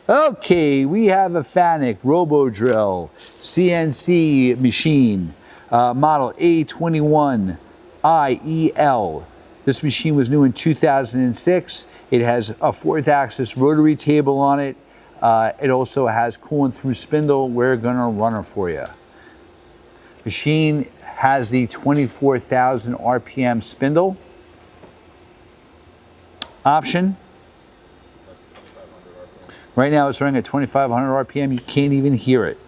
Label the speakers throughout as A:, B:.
A: Okay, we have a Fanuc Robodrill Cnc machine, model A21 IEL. This machine was new in 2006. It has a 4th axis rotary table on it. It also has coolant through spindle. We're gonna run it for you. Machine has the 24,000 RPM spindle option. Right now it's running at 2,500 RPM. You can't even hear it.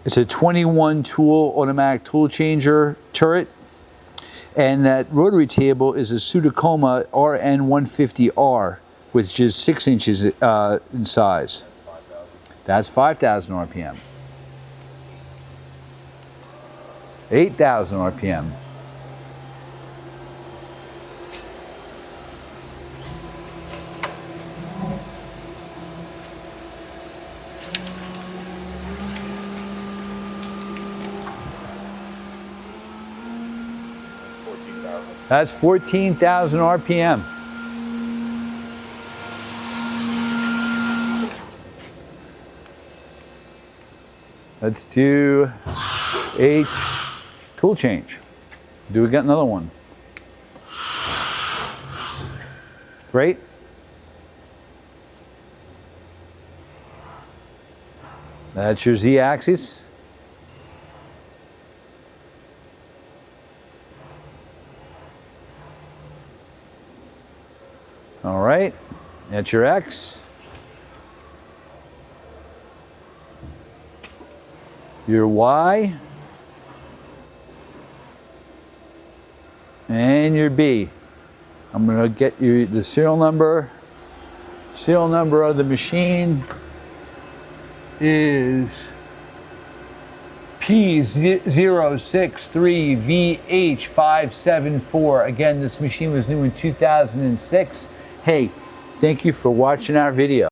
A: It's a 21 tool automatic tool changer turret. And that rotary table is a TSUDAKOMA RN150R, which is 6 inches in size. That's 5,000 RPM. 8,000 RPM. That's 14,000 RPM. Let's do a tool change. Do we get another one? Great. That's your Z-axis. All right, that's your X. Your Y. And your B. I'm going to get you the serial number. Serial number of the machine is P063VH574. Again, this machine was new in 2006. Hey, thank you for watching our video.